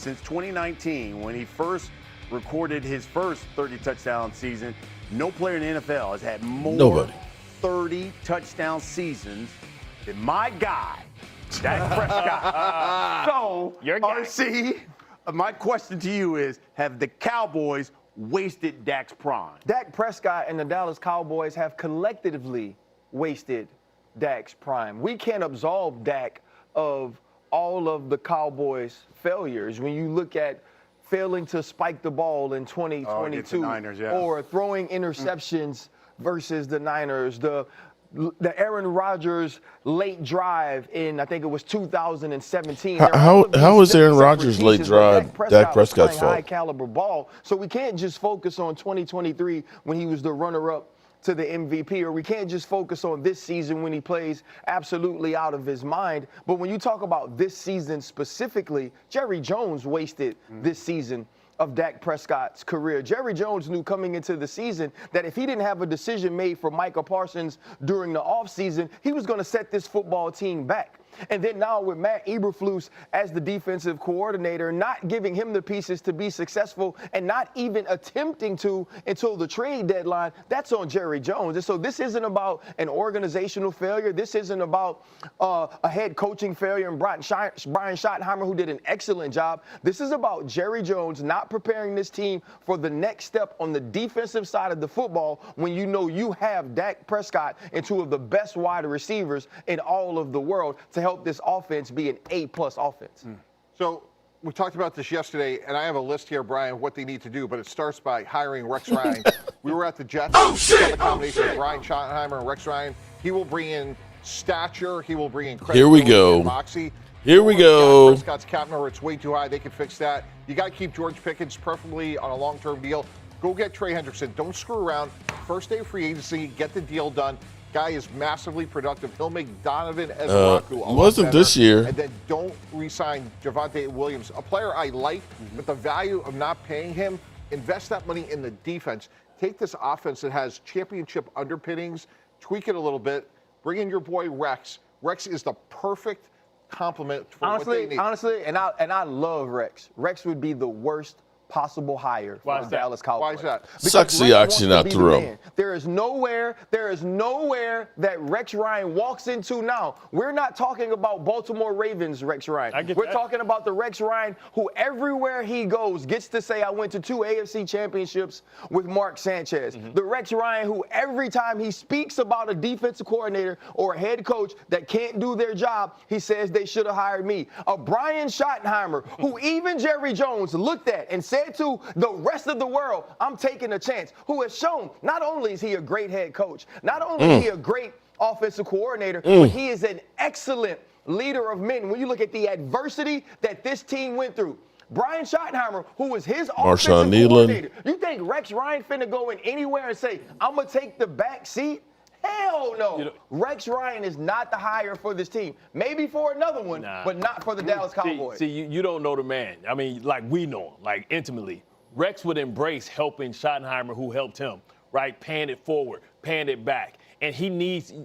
since 2019, when he first recorded his first 30-touchdown season, no player in the NFL has had more 30-touchdown seasons than my guy, Dak Prescott. So, RC, my question to you is, have the Cowboys wasted Dak's prime? Dak Prescott and the Dallas Cowboys have collectively wasted Dak's prime. We can't absolve Dak of all of the Cowboys' failures. When you look at failing to spike the ball in 2022 Niners, yeah. or throwing interceptions versus the Niners, the Aaron Rodgers late drive in, I think it was 2017. How was Aaron Rodgers' late drive Dak Prescott's fault? High caliber ball. So we can't just focus on 2023 when he was the runner-up to the MVP, or we can't just focus on this season when he plays absolutely out of his mind. But when you talk about this season specifically, Jerry Jones wasted this season of Dak Prescott's career. Jerry Jones knew coming into the season that if he didn't have a decision made for Micah Parsons during the offseason, he was going to set this football team back. And then now with Matt Eberflus as the defensive coordinator, not giving him the pieces to be successful and not even attempting to until the trade deadline, that's on Jerry Jones. And so this isn't about an organizational failure. This isn't about a head coaching failure and Brian Schottenheimer, who did an excellent job. This is about Jerry Jones not preparing this team for the next step on the defensive side of the football when you know you have Dak Prescott and two of the best wide receivers in all of the world to help this offense be an A-plus offense. So we talked about this yesterday, and I have a list here, Brian, of what they need to do, but it starts by hiring Rex Ryan. We were at the Jets. The combination of Brian Schottenheimer and Rex Ryan. He will bring in stature. He will bring in credibility and moxie. Here we go. Prescott's cap number, it's way too high. They can fix that. You got to keep George Pickens, preferably on a long-term deal. Go get Trey Hendrickson. Don't screw around. First day of free agency, get the deal done. Guy is massively productive. He'll make Donovan Ezraku a lot better. This year. And then don't re-sign Javonte Williams, a player I like, but the value of not paying him, invest that money in the defense. Take this offense that has championship underpinnings, tweak it a little bit, bring in your boy Rex. Rex is the perfect complement for what they need. Honestly, and I love Rex. Rex would be the worst possible hire for the Dallas Cowboys. Why is that? Because Sucks the oxygen out the room. There is nowhere that Rex Ryan walks into now. We're not talking about Baltimore Ravens Rex Ryan. We're talking about the Rex Ryan who everywhere he goes gets to say, I went to 2 AFC championships with Mark Sanchez. The Rex Ryan who every time he speaks about a defensive coordinator or a head coach that can't do their job, he says they should have hired me. A Brian Schottenheimer who even Jerry Jones looked at and said to the rest of the world, I'm taking a chance, who has shown not only is he a great head coach, not only is he a great offensive coordinator, but he is an excellent leader of men. When you look at the adversity that this team went through, Brian Schottenheimer, who was his offensive coordinator, you think Rex Ryan finna go in anywhere and say, I'm going to take the back seat? Hell no. Rex Ryan is not the hire for this team. Maybe for another one, but not for the Dallas Cowboys. See, you don't know the man. I mean, like we know him, like intimately. Rex would embrace helping Schottenheimer, who helped him, right? Paying it forward, paying it back. And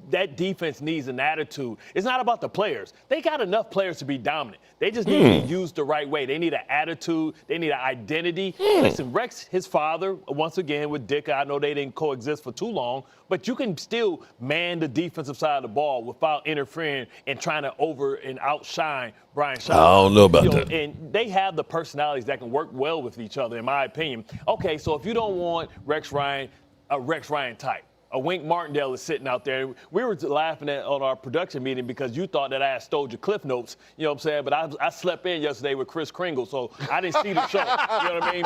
that defense needs an attitude. It's not about the players. They got enough players to be dominant. They just need to be used the right way. They need an attitude. They need an identity. Listen, Rex, his father, once again with Dick, I know they didn't coexist for too long, but you can still man the defensive side of the ball without interfering and trying to over and outshine Brian Schottenheimer. I don't know about that. And they have the personalities that can work well with each other, in my opinion. Okay, so if you don't want Rex Ryan, a Rex Ryan type. A Wink Martindale is sitting out there. We were laughing on our production meeting because you thought that I had stole your Cliff Notes, you know what I'm saying? But I slept in yesterday with Chris Kringle, so I didn't see the show. You know what I mean?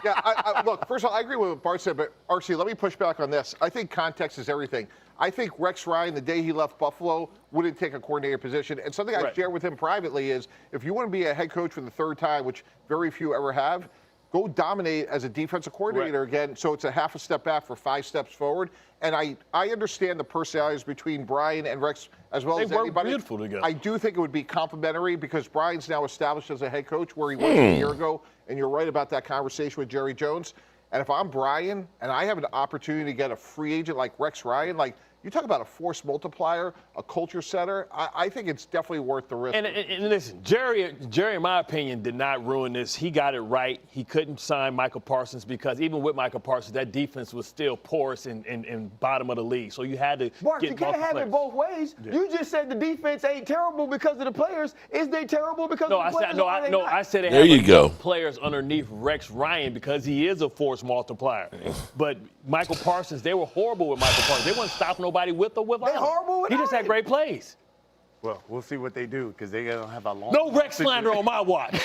Yeah, look, first of all, I agree with what Bart said, but RC, let me push back on this. I think context is everything. I think Rex Ryan, the day he left Buffalo, wouldn't take a coordinator position. And something I share with him privately is if you want to be a head coach for the third time, which very few ever have, go dominate as a defensive coordinator again, so it's a half a step back for 5 steps forward. And I understand the personalities between Brian and Rex as well as anybody. They work beautiful together. I do think it would be complementary because Brian's now established as a head coach where he was a year ago, and you're right about that conversation with Jerry Jones. And if I'm Brian and I have an opportunity to get a free agent like Rex Ryan, like You talk about a force multiplier, a culture setter. I think it's definitely worth the risk. And listen, Jerry, in my opinion, did not ruin this. He got it right. He couldn't sign Michael Parsons because even with Michael Parsons, that defense was still porous and bottom of the league. So you had to Mark, get you can't have players. it both ways. Yeah. You just said the defense ain't terrible because of the players. Is they terrible because of the players? I said they there have you go. Players underneath Rex Ryan because he is a force multiplier. But Michael Parsons, they were horrible with Michael Parsons. They wouldn't stop nobody with or without. They horrible with He just had great plays. Well, we'll see what they do because they're going to have a long. No Rex slander on my watch.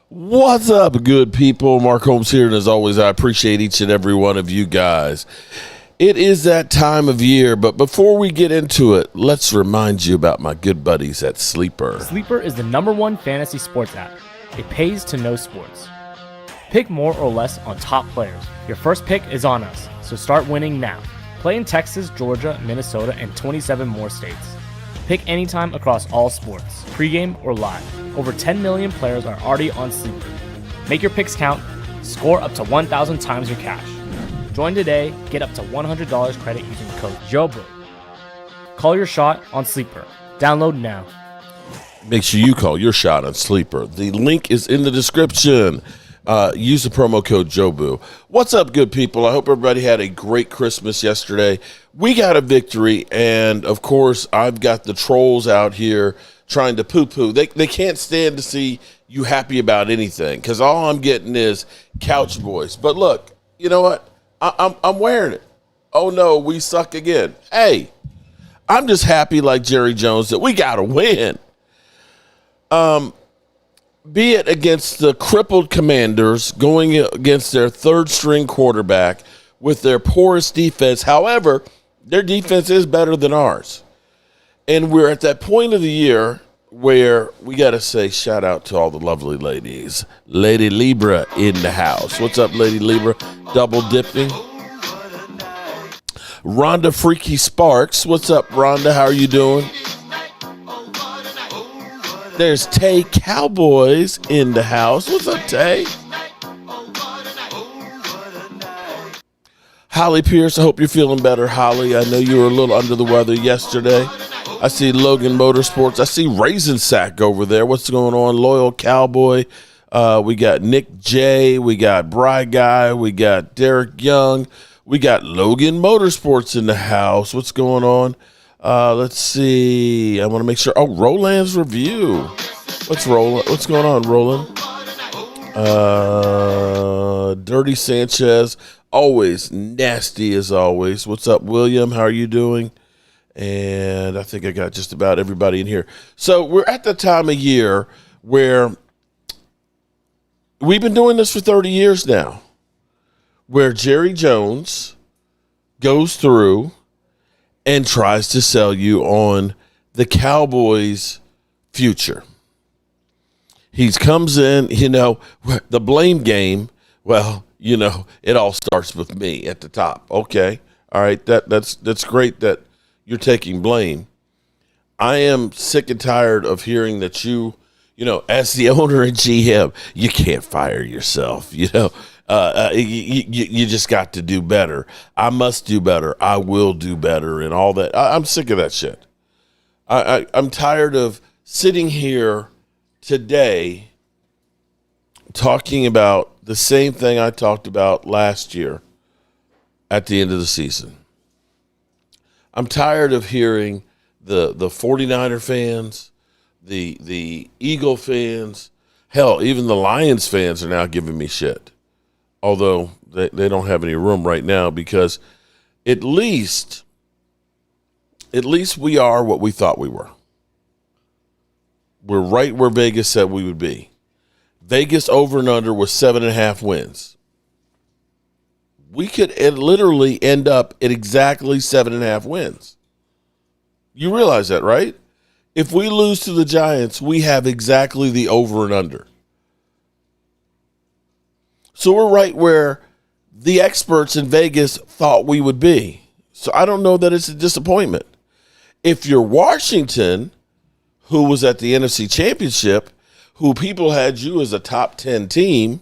What's up, good people? Mark Holmes here, and as always, I appreciate each and every one of you guys. It is that time of year, but before we get into it, let's remind you about my good buddies at Sleeper. Sleeper is the #1 fantasy sports app. It pays to know sports. Pick more or less on top players. Your first pick is on us, so start winning now. Play in Texas, Georgia, Minnesota, and 27 more states. Pick anytime across all sports, pregame or live. Over 10 million players are already on Sleeper. Make your picks count. Score up to 1,000 times your cash. Join today. Get up to $100 credit using code JOBO. Call your shot on Sleeper. Download now. Make sure you call your shot on Sleeper. The link is in the description. Use the promo code JOBU. What's up, good people? I hope everybody had a great Christmas yesterday. We got a victory, and, of course, I've got the trolls out here trying to poo-poo. They can't stand to see you happy about anything because all I'm getting is couch voice. But, look, you know what? I'm wearing it. Oh, no, we suck again. Hey, I'm just happy like Jerry Jones that we got to win. Be it against the crippled Commanders going against their third-string quarterback with their poorest defense. However, their defense is better than ours. And we're at that point of the year where we got to say shout out to all the lovely ladies. Lady Libra in the house. What's up, Lady Libra? Double dipping. Rhonda Freaky Sparks. What's up, Rhonda? How are you doing? There's Tay Cowboys in the house. What's up, Tay? Holly Pierce, I hope you're feeling better, Holly. I know you were a little under the weather yesterday. I see Logan Motorsports. I see Raisin Sack over there. What's going on? Loyal Cowboy. We got Nick J. We got Bry Guy. We got Derek Young. We got Logan Motorsports in the house. What's going on? Let's see. I want to make sure. Oh, Roland's review. What's going on, Roland? Dirty Sanchez. Always nasty as always. What's up, William? How are you doing? And I think I got just about everybody in here. So we're at the time of year where we've been doing this for 30 years now, where Jerry Jones goes through and tries to sell you on the Cowboys' future. He comes in, the blame game, well, it all starts with me at the top. Okay, all right, that's great that you're taking blame. I am sick and tired of hearing that you as the owner and GM, you can't fire yourself, you just got to do better. I must do better. I will do better and all that. I'm sick of that shit. I'm tired of sitting here today talking about the same thing I talked about last year at the end of the season. I'm tired of hearing the 49er fans, the Eagle fans, hell, even the Lions fans are now giving me shit. Although they don't have any room right now because at least we are what we thought we were. We're right where Vegas said we would be. Vegas over and under was 7.5 wins. We could literally end up at exactly 7.5 wins. You realize that, right? If we lose to the Giants, we have exactly the over and under. So we're right where the experts in Vegas thought we would be. So I don't know that it's a disappointment. If you're Washington, who was at the NFC Championship, who people had you as a top 10 team,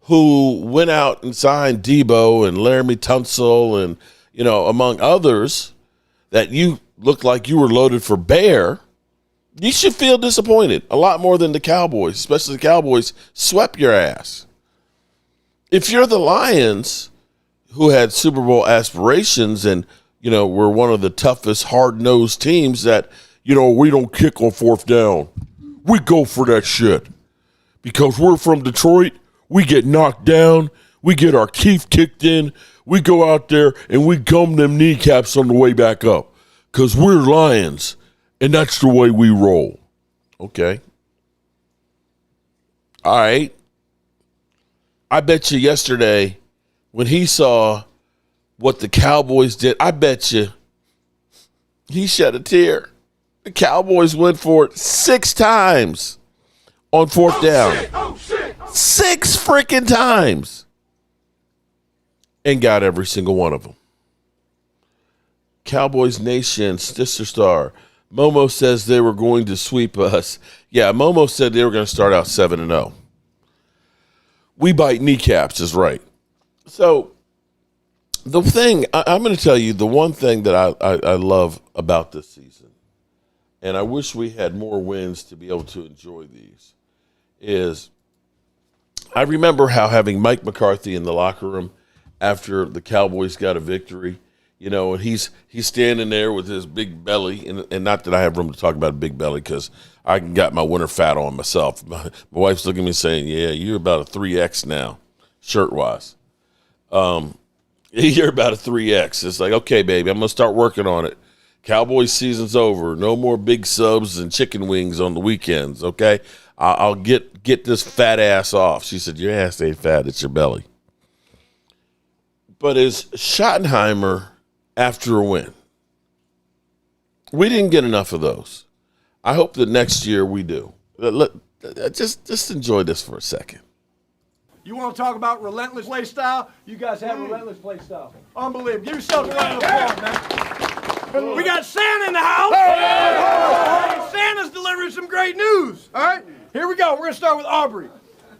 who went out and signed Debo and Laramie Tunsil and, among others, that you looked like you were loaded for bear, you should feel disappointed a lot more than the Cowboys, especially the Cowboys swept your ass. If you're the Lions, who had Super Bowl aspirations and, were one of the toughest, hard-nosed teams that, we don't kick on fourth down. We go for that shit. Because we're from Detroit, we get knocked down, we get our teeth kicked in, we go out there and we gum them kneecaps on the way back up. Because we're Lions, and that's the way we roll. Okay. All right. I bet you yesterday when he saw what the Cowboys did, I bet you he shed a tear. The Cowboys went for it 6 times on fourth down. 6 freaking times. And got every single one of them. Cowboys Nation, Sister Star. Momo says they were going to sweep us. Yeah, Momo said they were going to start out 7-0. We bite kneecaps is right. So the thing, I'm going to tell you the one thing that I love about this season, and I wish we had more wins to be able to enjoy these, is I remember how having Mike McCarthy in the locker room after the Cowboys got a victory, and he's standing there with his big belly, and not that I have room to talk about a big belly because I got my winter fat on myself. My wife's looking at me saying, yeah, you're about a 3X now, shirt-wise. You're about a 3X. It's like, okay, baby, I'm going to start working on it. Cowboys season's over. No more big subs and chicken wings on the weekends, okay? I'll get this fat ass off. She said, your ass ain't fat, it's your belly. But as Schottenheimer after a win, we didn't get enough of those. I hope that next year we do. Just enjoy this for a second. You want to talk about relentless play style? You guys have relentless play style. Unbelievable. Give yourself a round of applause, man. We got Santa in the house. Hey! Santa's delivering some great news. All right, here we go. We're going to start with Aubrey.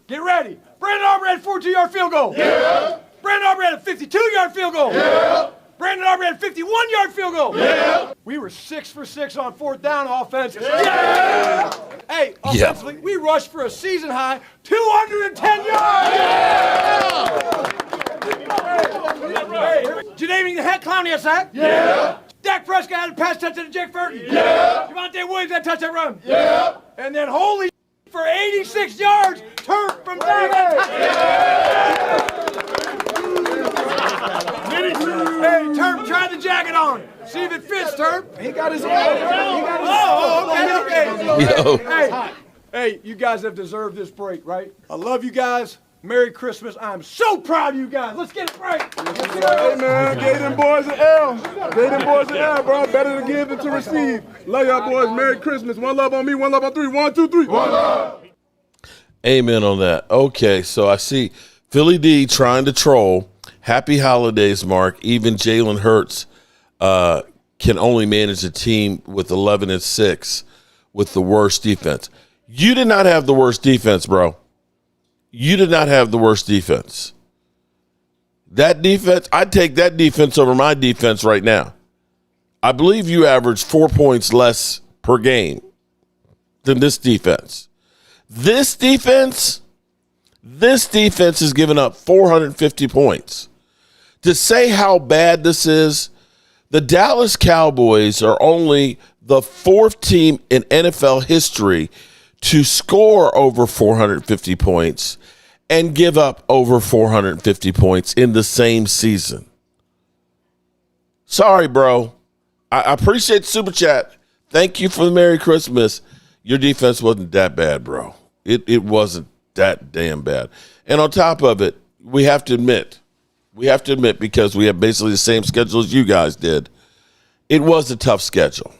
Get ready. Brandon Aubrey had a 42-yard field goal. Yeah. Brandon Aubrey had a 52-yard field goal. Yeah. Brandon Aubrey had a 51-yard field goal. Yeah. We were 6 for 6 on fourth down offense. Yeah. Hey, offensively, we rushed for a season high 210 yards. Hey, Jadavian the head clown had a sack. Yeah. Dak Prescott had a pass touchdown to Jake Burton. Yeah. Javonte Williams had a touchdown run. Yeah. And then holy for 86 yards, Turk from Dak. Hey, Turp, try the jacket on. See if it fits, Turp. He got his. Okay. Hey, you guys have deserved this break, right? I love you guys. Merry Christmas. I'm so proud of you guys. Let's get a break. Hey, man, gave them boys an L. Gave them boys an L, bro. Better to give than to receive. Love y'all boys. Merry Christmas. One love on me, one love on 3. 1, 2, 3. One love. Amen on that. Okay, so I see Philly D trying to troll. Happy holidays, Mark. Even Jalen Hurts can only manage a team with 11-6 with the worst defense. You did not have the worst defense, bro. You did not have the worst defense. That defense, I'd take that defense over my defense right now. I believe you averaged 4 points less per game than this defense. This defense has given up 450 points. To say how bad this is, the Dallas Cowboys are only the 4th team in NFL history to score over 450 points and give up over 450 points in the same season. Sorry, bro. I appreciate the super chat. Thank you for the Merry Christmas. Your defense wasn't that bad, bro. It wasn't that damn bad. And on top of it, we have to admit, because we have basically the same schedule as you guys did, it was a tough schedule.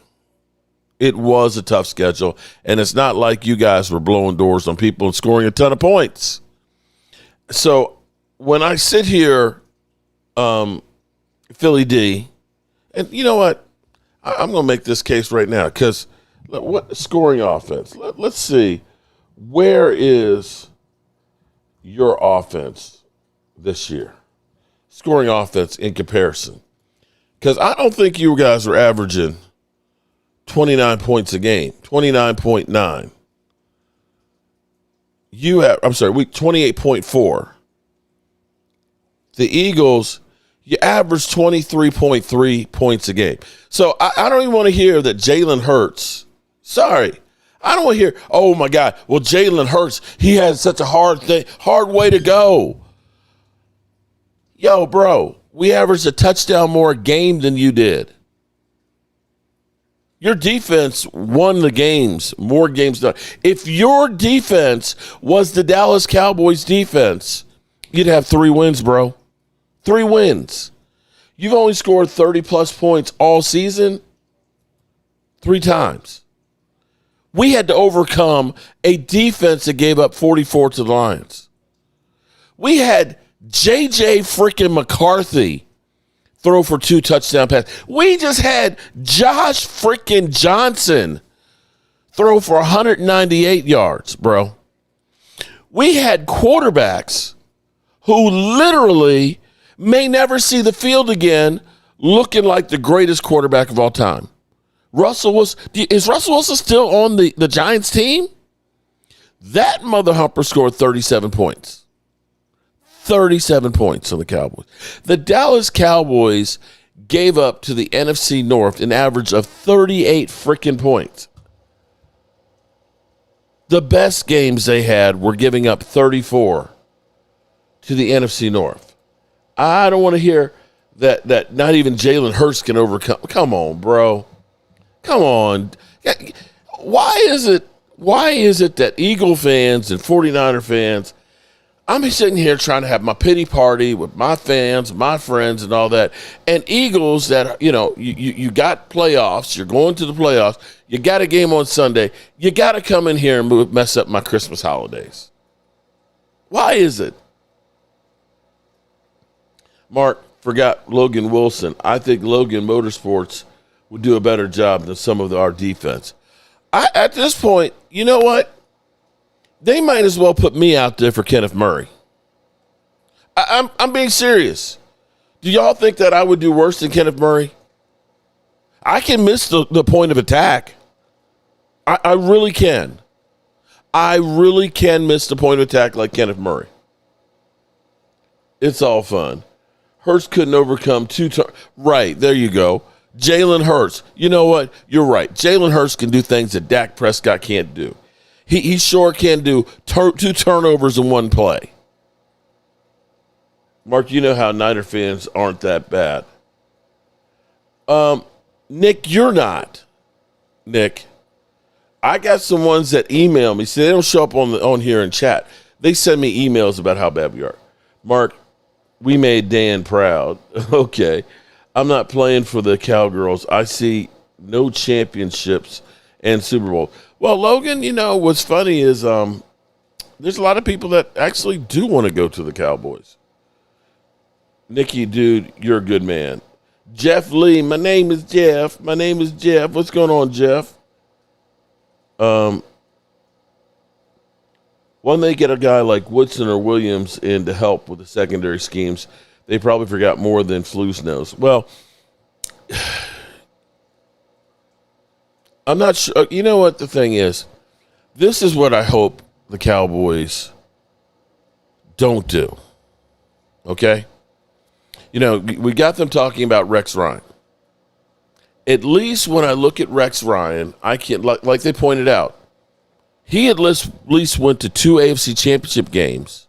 It was a tough schedule, and it's not like you guys were blowing doors on people and scoring a ton of points. So when I sit here, Philly D, and you know what? I'm going to make this case right now because what scoring offense? Let's see. Where is your offense this year? Scoring offense in comparison. Because I don't think you guys are averaging 29 points a game, 29.9. Week 28.4. The Eagles, you average 23.3 points a game. So I don't even want to hear that Jalen Hurts. Sorry. I don't want to hear, oh, my God, well, Jalen Hurts, he had such a hard way to go. Yo, bro, we averaged a touchdown more a game than you did. Your defense won the games, more games done. If your defense was the Dallas Cowboys defense, you'd have 3 wins, bro. 3 wins. You've only scored 30-plus points all season 3 times. We had to overcome a defense that gave up 44 to the Lions. We had J.J. freaking McCarthy throw for 2 touchdown passes. We just had Josh freaking Johnson throw for 198 yards, bro. We had quarterbacks who literally may never see the field again looking like the greatest quarterback of all time. Is Russell Wilson still on the Giants team? That mother humper scored 37 points. 37 points on the Cowboys. The Dallas Cowboys gave up to the NFC North an average of 38 freaking points. The best games they had were giving up 34 to the NFC North. I don't want to hear that not even Jalen Hurts can overcome. Come on, bro. Come on. Why is it that Eagle fans and 49er fans, I'm sitting here trying to have my pity party with my fans, my friends, and all that, and Eagles that, you got playoffs, you're going to the playoffs, you got a game on Sunday, you got to come in here and mess up my Christmas holidays. Why is it? Mark forgot Logan Wilson. I think Logan Motorsports would do a better job than some of our defense. At this point, you know what? They might as well put me out there for Kenneth Murray. I'm being serious. Do y'all think that I would do worse than Kenneth Murray? I can miss the point of attack. I really can. I really can miss the point of attack like Kenneth Murray. It's all fun. Hurts couldn't overcome 2 Right, there you go. Jalen Hurts. You know what? You're right. Jalen Hurts can do things that Dak Prescott can't do. He sure can do 2 turnovers in 1 play. Mark, you know how Niner fans aren't that bad. Nick, you're not. Nick, I got some ones that email me. See, they don't show up on here in chat. They send me emails about how bad we are. Mark, we made Dan proud. Okay. I'm not playing for the Cowgirls. I see no championships and Super Bowl. Well, Logan, what's funny is there's a lot of people that actually do want to go to the Cowboys. Nikki, dude, you're a good man. Jeff Lee, my name is Jeff. What's going on, Jeff? When they get a guy like Woodson or Williams in to help with the secondary schemes, they probably forgot more than Flus knows. Well, I'm not sure. You know what the thing is? This is what I hope the Cowboys don't do. Okay? We got them talking about Rex Ryan. At least when I look at Rex Ryan, I can't, like they pointed out, he at least went to 2 AFC championship games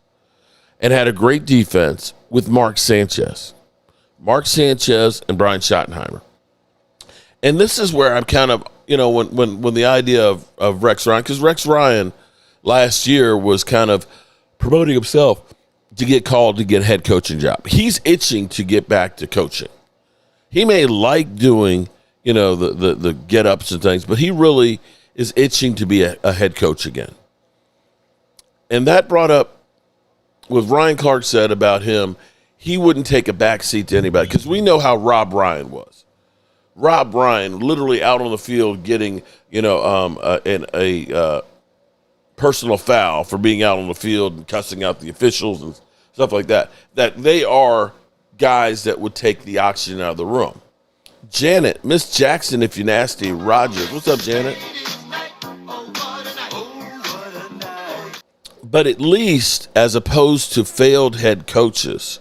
and had a great defense with Mark Sanchez and Brian Schottenheimer. And this is where I'm kind of, when the idea of Rex Ryan, because Rex Ryan last year was kind of promoting himself to get called to get a head coaching job. He's itching to get back to coaching. He may like doing, the get-ups and things, but he really is itching to be a head coach again. And that brought up what Ryan Clark said about him. He wouldn't take a backseat to anybody because we know how Rob Ryan was. Rob Ryan literally out on the field getting, a personal foul for being out on the field and cussing out the officials and stuff like that. That they are guys that would take the oxygen out of the room. Janet, Miss Jackson, if you're nasty, Rogers. What's up, Janet? But at least, as opposed to failed head coaches,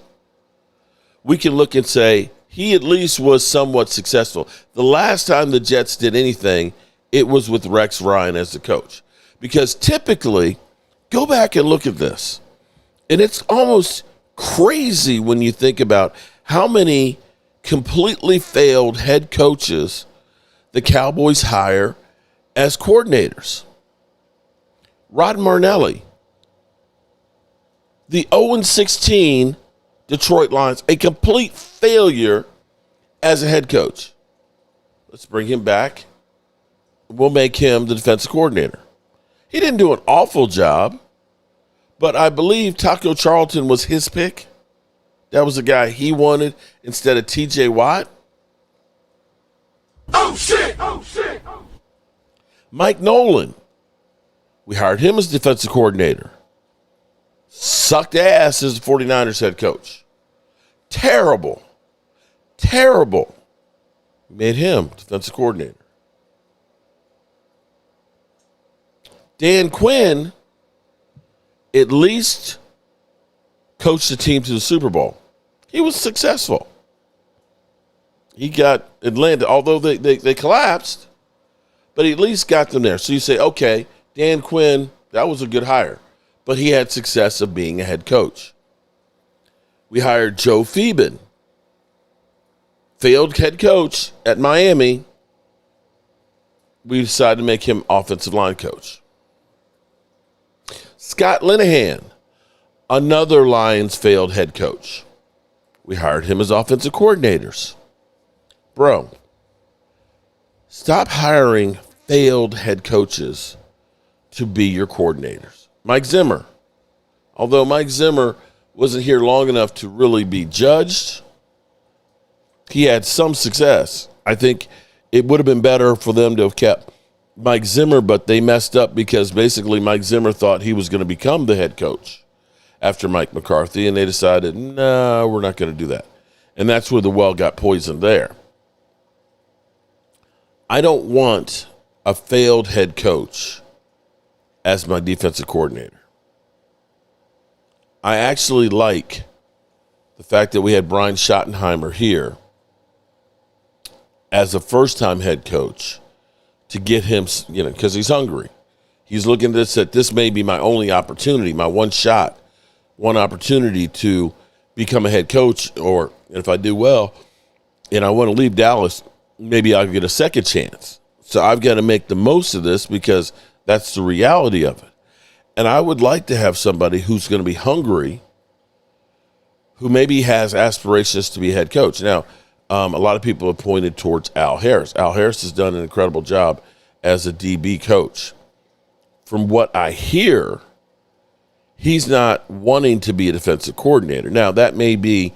we can look and say he at least was somewhat successful. The last time the Jets did anything, it was with Rex Ryan as the coach. Because typically, go back and look at this, and it's almost crazy when you think about how many completely failed head coaches the Cowboys hire as coordinators. Rod Marnelli, the 0-16 Detroit Lions, a complete failure as a head coach. Let's bring him back. We'll make him the defensive coordinator. He didn't do an awful job, but I believe Taco Charlton was his pick. That was the guy he wanted instead of T.J. Watt. Oh, shit! Oh, shit! Mike Nolan, we hired him as defensive coordinator. Sucked ass as the 49ers head coach. Terrible. Terrible. We made him defensive coordinator. Dan Quinn at least coached the team to the Super Bowl. He was successful. He got Atlanta, although they collapsed, but he at least got them there. So you say, okay, Dan Quinn, that was a good hire, but he had success of being a head coach. We hired Joe Phoeben, failed head coach at Miami. We decided to make him offensive line coach. Scott Linehan, another Lions failed head coach. We hired him as offensive coordinators. Bro, stop hiring failed head coaches to be your coordinators. Mike Zimmer, although Mike Zimmer wasn't here long enough to really be judged, he had some success. I think it would have been better for them to have kept Mike Zimmer, but they messed up because basically Mike Zimmer thought he was going to become the head coach after Mike McCarthy, and they decided, no, we're not going to do that. And that's where the well got poisoned there. I don't want a failed head coach as my defensive coordinator. I actually like the fact that we had Brian Schottenheimer here as a first-time head coach to get him, because he's hungry. He's looking at this, that this may be my only opportunity, my one shot, one opportunity to become a head coach, or if I do well and I want to leave Dallas, maybe I'll get a second chance. So I've got to make the most of this because that's the reality of it. And I would like to have somebody who's going to be hungry, who maybe has aspirations to be a head coach. Now, a lot of people have pointed towards Al Harris. Al Harris has done an incredible job as a DB coach. From what I hear, he's not wanting to be a defensive coordinator. Now, that may be,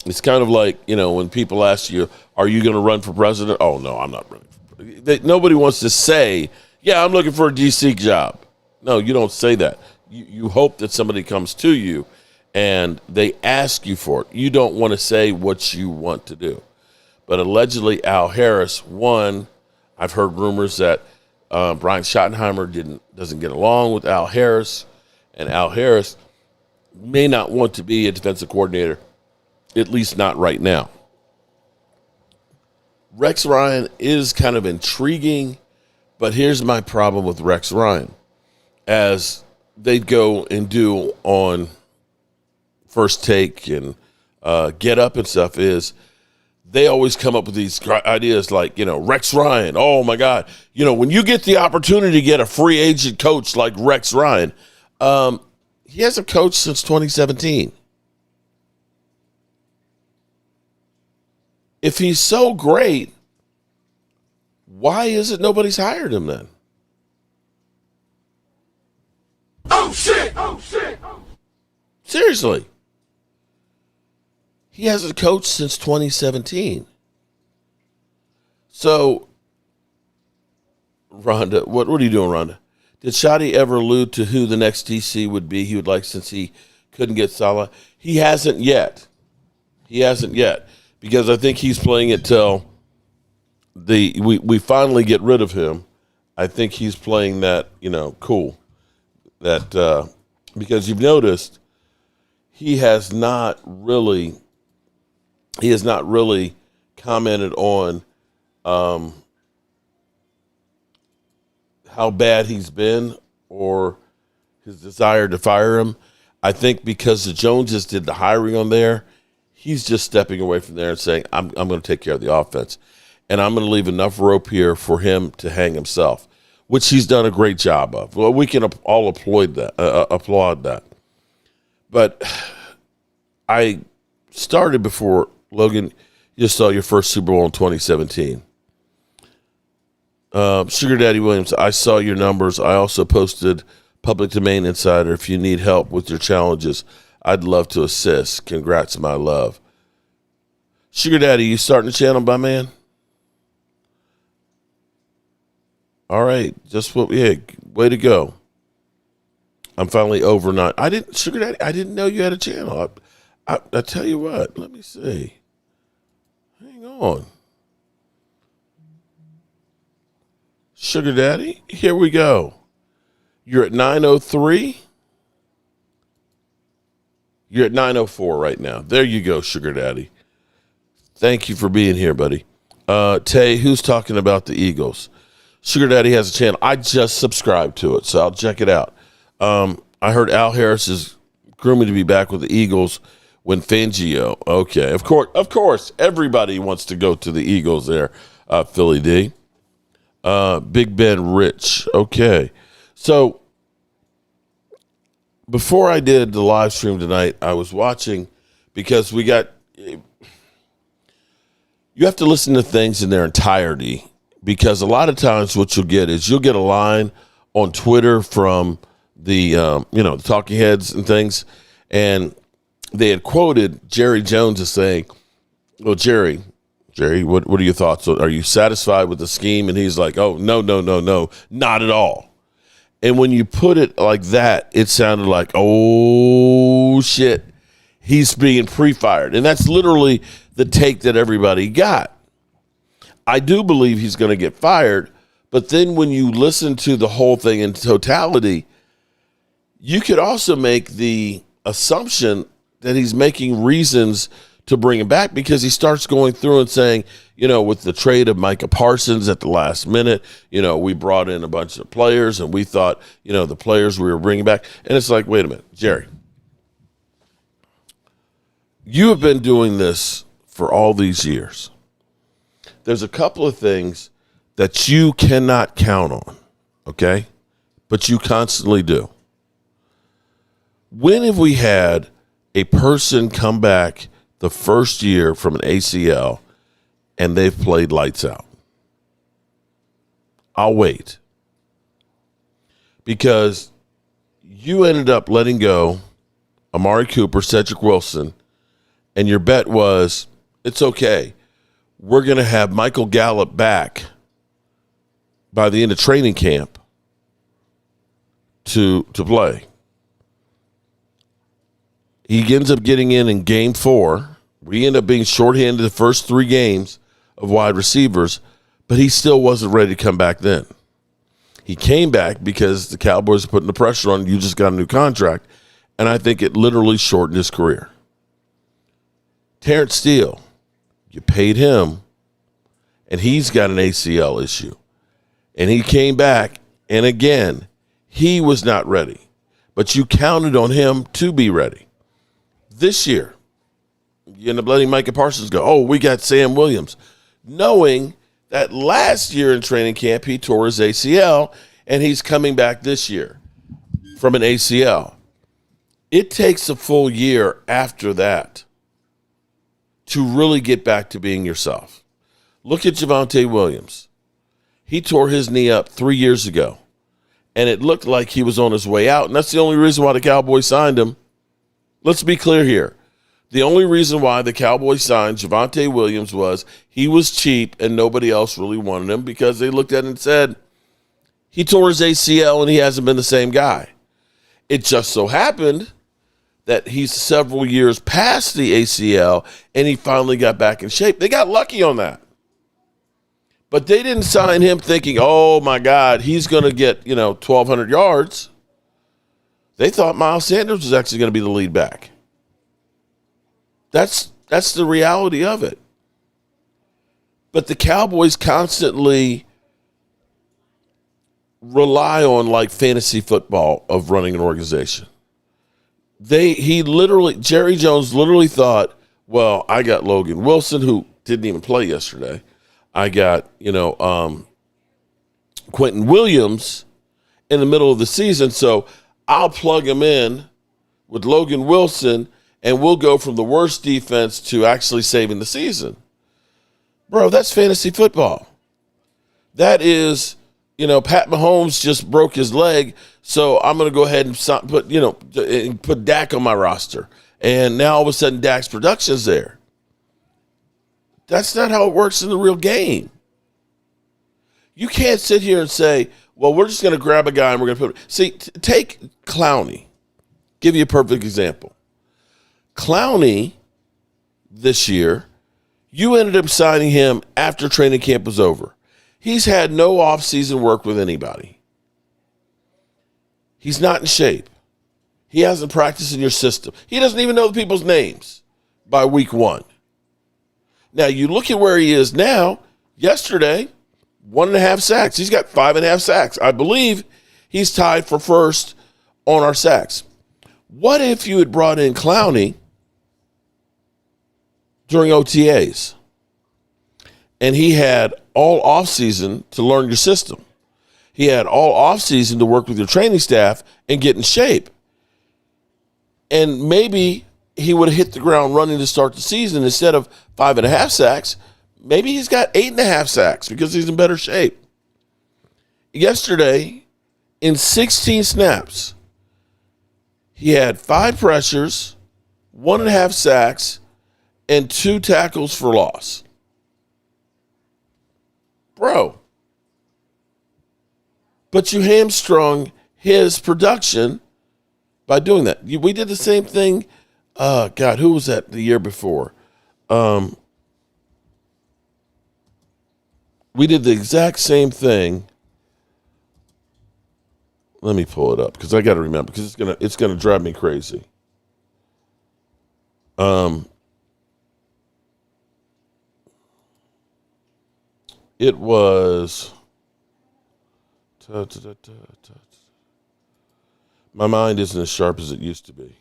it's kind of like, when people ask you, are you going to run for president? Oh, no, I'm not running for president. Nobody wants to say, yeah, I'm looking for a DC job. No, you don't say that. You hope that somebody comes to you and they ask you for it. You don't want to say what you want to do. But allegedly, Al Harris, I've heard rumors that Brian Schottenheimer doesn't get along with Al Harris, and Al Harris may not want to be a defensive coordinator, at least not right now. Rex Ryan is kind of intriguing, but here's my problem with Rex Ryan. As they go and do on First Take and Get Up and stuff, is they always come up with these ideas like, Rex Ryan, oh my God. When you get the opportunity to get a free agent coach like Rex Ryan, he hasn't coached since 2017. If he's so great, why is it nobody's hired him then? Oh, shit! Oh, shit! Seriously. He hasn't coached since 2017. So, Rhonda, what are you doing, Rhonda? Did Shotty ever allude to who the next DC would be he would like since he couldn't get Salah? He hasn't yet. Because I think he's playing it till we finally get rid of him, I think he's playing that, cool. That because you've noticed he has not really commented on how bad he's been or his desire to fire him. I think because the Joneses did the hiring on there, he's just stepping away from there and saying, I'm going to take care of the offense. And I'm going to leave enough rope here for him to hang himself, which he's done a great job of. Well, we can all applaud that. But I started before, Logan, you saw your first Super Bowl in 2017. Sugar Daddy Williams, I saw your numbers. I also posted Public Domain Insider. If you need help with your challenges, I'd love to assist. Congrats, my love. Sugar Daddy, you starting the channel, my man? All right, way to go. I'm finally over 9. Sugar Daddy, I didn't know you had a channel. I tell you what, let me see. Hang on. Sugar Daddy, here we go. You're at 903. You're at 904 right now. There you go, Sugar Daddy. Thank you for being here, buddy. Tay, who's talking about the Eagles? Sugar Daddy has a channel. I just subscribed to it, so I'll check it out. I heard Al Harris is grooming to be back with the Eagles when Fangio. Okay, of course, everybody wants to go to the Eagles there, Philly D. Big Ben Rich. Okay, so before I did the live stream tonight, I was watching because you have to listen to things in their entirety. Because a lot of times what you'll get a line on Twitter from the the talking heads and things, and they had quoted Jerry Jones as saying, "Well, Jerry, what are your thoughts? Are you satisfied with the scheme?" And he's like, "Oh, no, not at all." And when you put it like that, it sounded like, "Oh shit, he's being pre-fired," and that's literally the take that everybody got. I do believe he's going to get fired, but then when you listen to the whole thing in totality, you could also make the assumption that he's making reasons to bring him back because he starts going through and saying, with the trade of Micah Parsons at the last minute, we brought in a bunch of players and we thought, the players we were bringing back. And it's like, wait a minute, Jerry, you have been doing this for all these years. There's a couple of things that you cannot count on, okay? But you constantly do. When have we had a person come back the first year from an ACL and they've played lights out? I'll wait. Because you ended up letting go Amari Cooper, Cedric Wilson, and your bet was, it's okay. We're going to have Michael Gallup back by the end of training camp to play. He ends up getting in game 4. We end up being shorthanded the first 3 games of wide receivers, but he still wasn't ready to come back then. He came back because the Cowboys are putting the pressure on, you just got a new contract, and I think it literally shortened his career. Terrence Steele, you paid him, and he's got an ACL issue. And he came back, and again, he was not ready. But you counted on him to be ready. This year, you end up letting Micah Parsons go, oh, we got Sam Williams, knowing that last year in training camp he tore his ACL, and he's coming back this year from an ACL. It takes a full year after that to really get back to being yourself. Look at Javonte Williams. He tore his knee up 3 years ago, and it looked like he was on his way out, and that's the only reason why the Cowboys signed him. Let's be clear here. The only reason why the Cowboys signed Javonte Williams was he was cheap and nobody else really wanted him because they looked at it and said, he tore his ACL and he hasn't been the same guy. It just so happened that he's several years past the ACL and he finally got back in shape. They got lucky on that. But they didn't sign him thinking, oh, my God, he's going to get, 1,200 yards. They thought Miles Sanders was actually going to be the lead back. That's the reality of it. But the Cowboys constantly rely on, like, fantasy football of running an organization. Jerry Jones literally thought, well, I got Logan Wilson, who didn't even play yesterday. I got, Quentin Williams in the middle of the season, so I'll plug him in with Logan Wilson, and we'll go from the worst defense to actually saving the season. Bro, that's fantasy football. That is, Pat Mahomes just broke his leg, so I'm going to go ahead and put Dak on my roster. And now all of a sudden Dak's production's there. That's not how it works in the real game. You can't sit here and say, well, we're just going to grab a guy and we're going to put – see, take Clowney. Give you a perfect example. Clowney this year, you ended up signing him after training camp was over. He's had no off-season work with anybody. He's not in shape. He hasn't practiced in your system. He doesn't even know the people's names by week 1. Now, you look at where he is now. Yesterday, 1.5 sacks. He's got 5.5 sacks. I believe he's tied for first on our sacks. What if you had brought in Clowney during OTAs and he had all offseason to learn your system? He had all offseason to work with your training staff and get in shape. And maybe he would have hit the ground running to start the season instead of 5.5 sacks. Maybe he's got 8.5 sacks because he's in better shape. Yesterday, in 16 snaps, he had 5 pressures, 1.5 sacks, and 2 tackles for loss. Bro. But you hamstrung his production by doing that. We did the same thing. God, who was that the year before? We did the exact same thing. Let me pull it up because I got to remember because it's gonna drive me crazy. It was. My mind isn't as sharp as it used to be.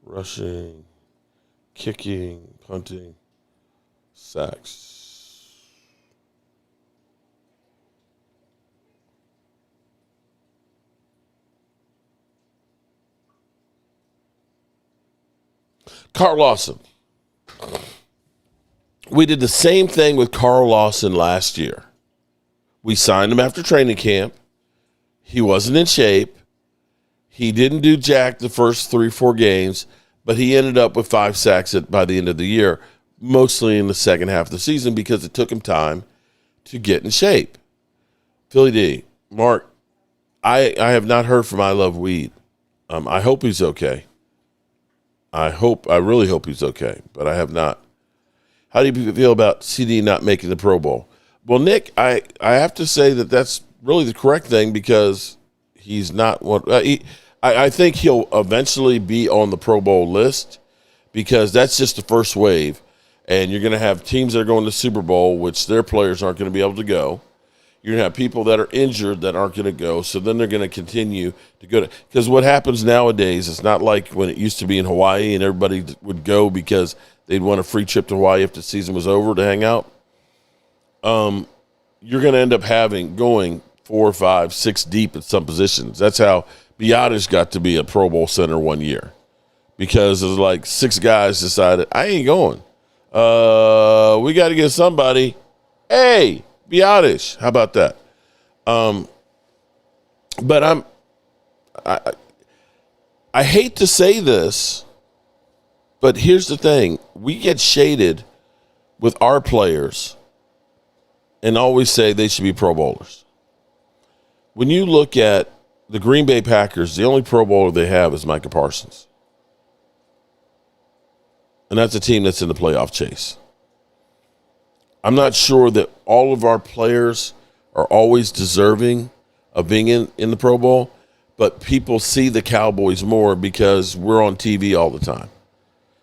Rushing, kicking, punting, sacks. Carl Lawson. We did the same thing with Carl Lawson last year. We signed him after training camp. He wasn't in shape. He didn't do jack the first 3-4 games, but he ended up with 5 sacks by the end of the year, mostly in the second half of the season because it took him time to get in shape. Philly D, Mark, I have not heard from I Love Weed. I hope he's okay. I really hope he's okay, but I have not. How do you feel about CD not making the Pro Bowl? Well, Nick, I have to say that that's really the correct thing because he's not one. I think he'll eventually be on the Pro Bowl list because that's just the first wave, and you're going to have teams that are going to Super Bowl, which their players aren't going to be able to go. You're going to have people that are injured that aren't going to go, so then they're going to continue to go. Because what happens nowadays, it's not like when it used to be in Hawaii and everybody would go because they'd want a free trip to Hawaii if the season was over to hang out. You're going to end up going 4, 5, 6 deep at some positions. That's how Biotish got to be a Pro Bowl center one year because it was like 6 guys decided, I ain't going. We got to get somebody. Hey, Biotish, how about that? But I hate to say this, but here's the thing. We get shaded with our players and always say they should be Pro Bowlers. When you look at the Green Bay Packers, the only Pro Bowler they have is Micah Parsons. And that's a team that's in the playoff chase. I'm not sure that all of our players are always deserving of being in the Pro Bowl, but people see the Cowboys more because we're on TV all the time.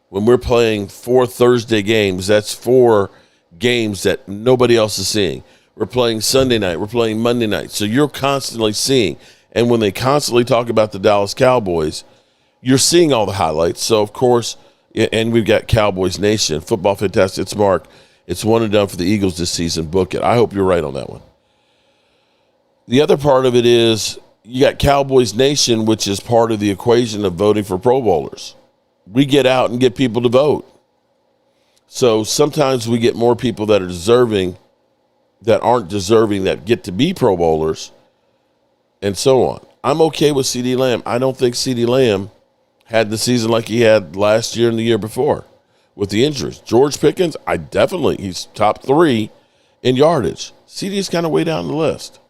When we're playing 4 Thursday games, that's 4 games that nobody else is seeing. We're playing Sunday night. We're playing Monday night. So you're constantly seeing. And when they constantly talk about the Dallas Cowboys, you're seeing all the highlights. So, of course, and we've got Cowboys Nation. Football Fantastic. It's Mark. It's one and done for the Eagles this season. Book it. I hope you're right on that one. The other part of it is you got Cowboys Nation, which is part of the equation of voting for Pro Bowlers. We get out and get people to vote. So sometimes we get more people that are deserving that aren't deserving that get to be Pro Bowlers and so on. I'm okay with CeeDee Lamb. I don't think CeeDee Lamb had the season like he had last year and the year before with the injuries. George Pickens, he's top 3 in yardage. CeeDee's kind of way down the list.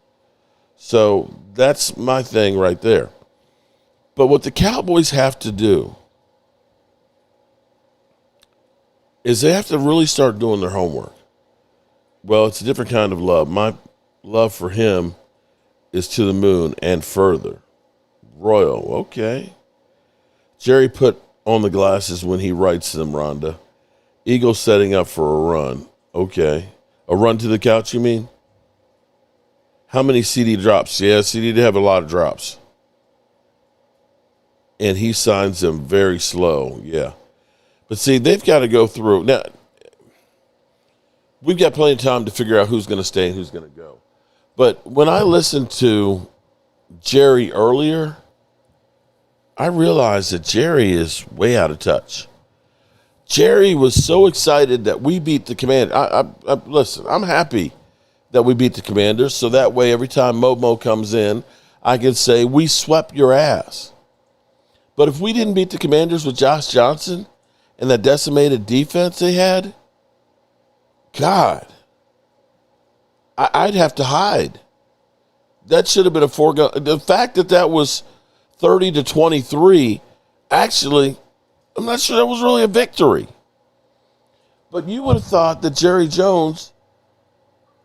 So that's my thing right there. But what the Cowboys have to do is they have to really start doing their homework. Well, it's a different kind of love. My love for him is to the moon and further. Royal, okay. Jerry put on the glasses when he writes them, Rhonda. Eagles setting up for a run. Okay. A run to the couch, you mean? How many CD drops? Yeah, CD did have a lot of drops. And he signs them very slow, yeah. But see, they've got to go through. Now, we've got plenty of time to figure out who's going to stay and who's going to go. But when I listened to Jerry earlier, I realized that Jerry is way out of touch. Jerry was so excited that we beat the Commanders. Listen, I'm happy that we beat the Commanders, so that way every time Momo comes in, I can say, we swept your ass. But if we didn't beat the Commanders with Josh Johnson and that decimated defense they had, God, I'd have to hide. That should have been a foregone. The fact that was 30-23, actually, I'm not sure that was really a victory. But you would have thought that Jerry Jones,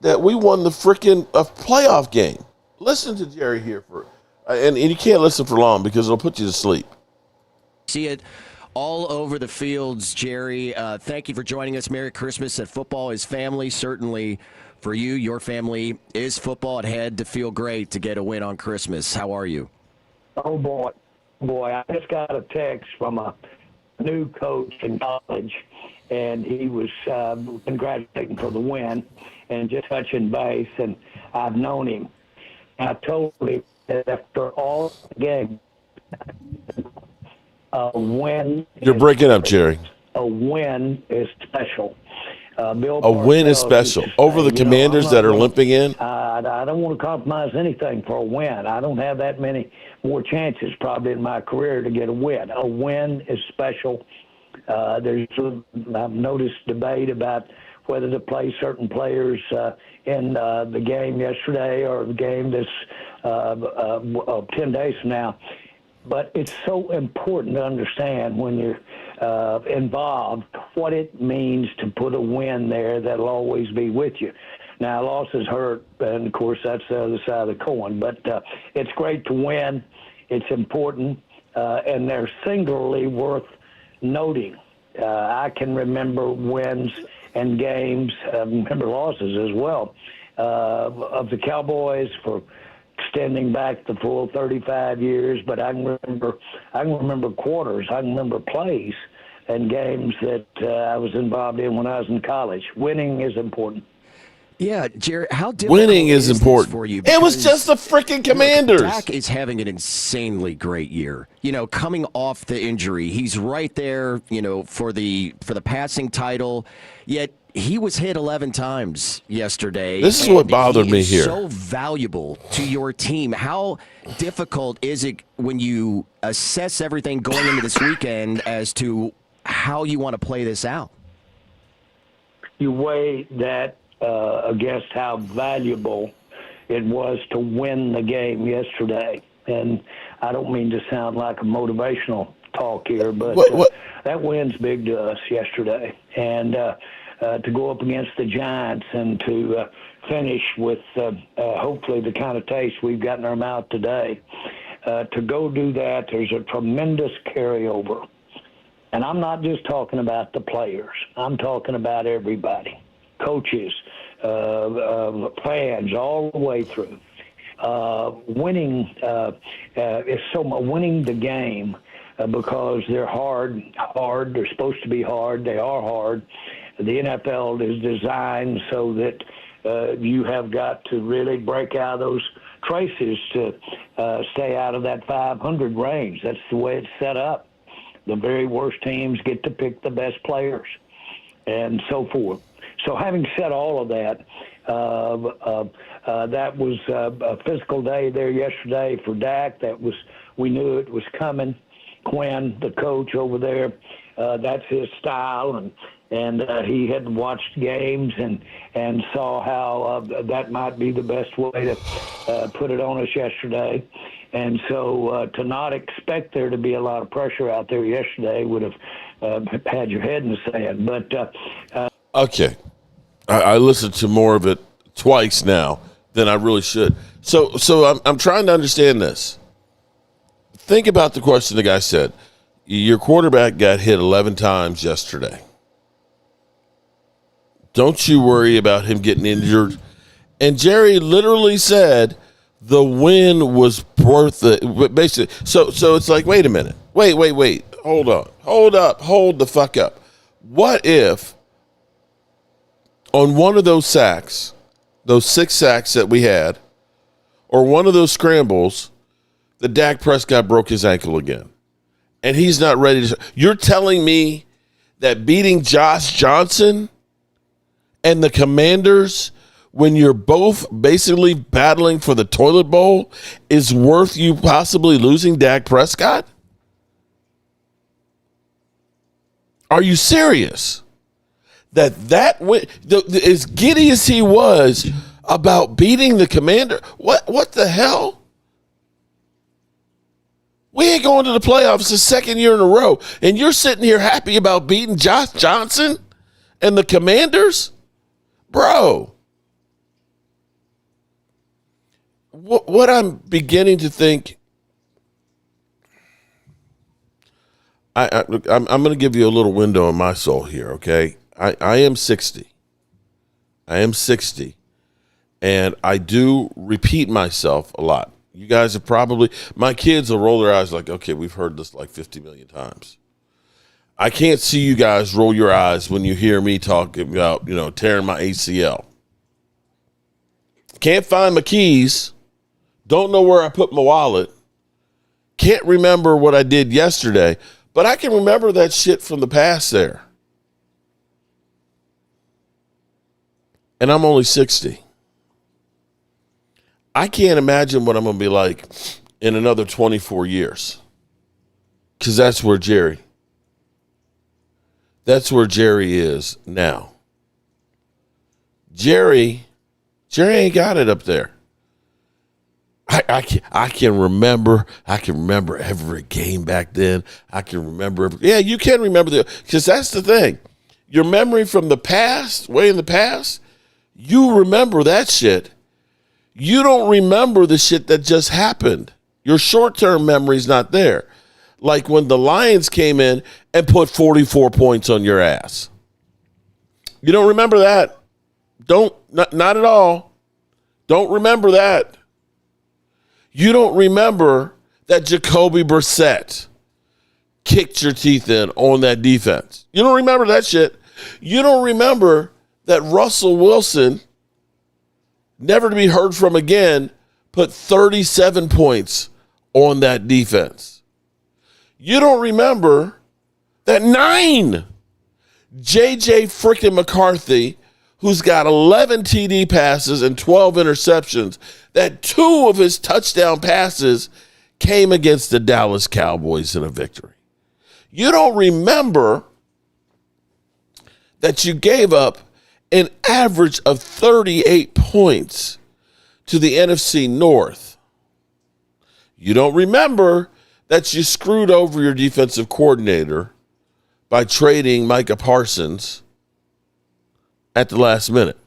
that we won the freaking playoff game. Listen to Jerry here and you can't listen for long because it'll put you to sleep. See it all over the fields, Jerry. Thank you for joining us. Merry Christmas. That football is family. Certainly for you, your family is football. It had to feel great to get a win on Christmas. How are you? Oh, boy. I just got a text from a new coach in college, and he was congratulating for the win and just touching base, and I've known him. I told him that after all the game, a win. You're breaking up, Jerry. A win is special. A win is special. Over the Commanders that are limping in? I don't want to compromise anything for a win. I don't have that many more chances probably in my career to get a win. A win is special. I've noticed debate about whether to play certain players in the game yesterday or the game this 10 days from now. But it's so important to understand when you're involved what it means to put a win there that'll always be with you. Now, losses hurt, and, of course, that's the other side of the coin. But it's great to win. It's important, and they're singularly worth noting. I can remember wins and games, remember losses as well, of the Cowboys for extending back the full 35 years, but I can remember quarters, I can remember plays and games that I was involved in when I was in college. Winning is important. Yeah, Jerry, how difficult winning is important for you? It was just the freaking Commanders. Dak is having an insanely great year. You know, coming off the injury, he's right there, you know, for the passing title. Yet he was hit 11 times yesterday. This is what bothered me here. So valuable to your team. How difficult is it when you assess everything going into this weekend as to how you want to play this out? You weigh that against how valuable it was to win the game yesterday. And I don't mean to sound like a motivational talk here, but that win's big to us yesterday. And to go up against the Giants and to finish with hopefully the kind of taste we've got in our mouth today. To go do that, there's a tremendous carryover. And I'm not just talking about the players. I'm talking about everybody, coaches, fans, all the way through. Winning is winning the game because they're hard. They're supposed to be hard. They are hard. The NFL is designed so that you have got to really break out of those traces to stay out of that 500 range. That's the way it's set up. The very worst teams get to pick the best players and so forth. So having said all of that, that was a physical day there yesterday for Dak. We knew it was coming. Quinn, the coach over there, that's his style, and he had watched games and saw how that might be the best way to put it on us yesterday. And so to not expect there to be a lot of pressure out there yesterday would have had your head in the sand. But okay, I listened to more of it twice now than I really should. So I'm trying to understand this. Think about the question the guy said. Your quarterback got hit 11 times yesterday. Don't you worry about him getting injured. And Jerry literally said the win was worth it. Basically, so it's like, wait a minute. Wait. Hold on. Hold up. Hold the fuck up. What if on one of those sacks, those 6 sacks that we had, or one of those scrambles, the Dak Prescott broke his ankle again, and he's not ready to. You're telling me that beating Josh Johnson and the Commanders, when you're both basically battling for the toilet bowl, is worth you possibly losing Dak Prescott? Are you serious? That as giddy as he was about beating the Commander, what the hell? We ain't going to the playoffs the second year in a row, and you're sitting here happy about beating Josh Johnson and the Commanders? Bro, what I'm beginning to think, I'm going to give you a little window in my soul here, okay? I am 60. I am 60, and I do repeat myself a lot. You guys have probably, my kids will roll their eyes like, okay, we've heard this like 50 million times. I can't see you guys roll your eyes when you hear me talk about, tearing my ACL. Can't find my keys. Don't know where I put my wallet. Can't remember what I did yesterday, but I can remember that shit from the past there. And I'm only 60. I can't imagine what I'm going to be like in another 24 years. Because that's where Jerry is now. Jerry ain't got it up there. I can remember every game back then. I can remember you can remember because that's the thing. Your memory from the past, way in the past, you remember that shit. You don't remember the shit that just happened. Your short-term memory's not there. Like when the Lions came in and put 44 points on your ass. You don't remember that. Not at all. Don't remember that. You don't remember that Jacoby Brissett kicked your teeth in on that defense. You don't remember that shit. You don't remember that Russell Wilson, never to be heard from again, put 37 points on that defense. You don't remember that 9 J.J. freaking McCarthy, who's got 11 TD passes and 12 interceptions, that 2 of his touchdown passes came against the Dallas Cowboys in a victory. You don't remember that you gave up an average of 38 points to the NFC North. You don't remember that you screwed over your defensive coordinator by trading Micah Parsons at the last minute.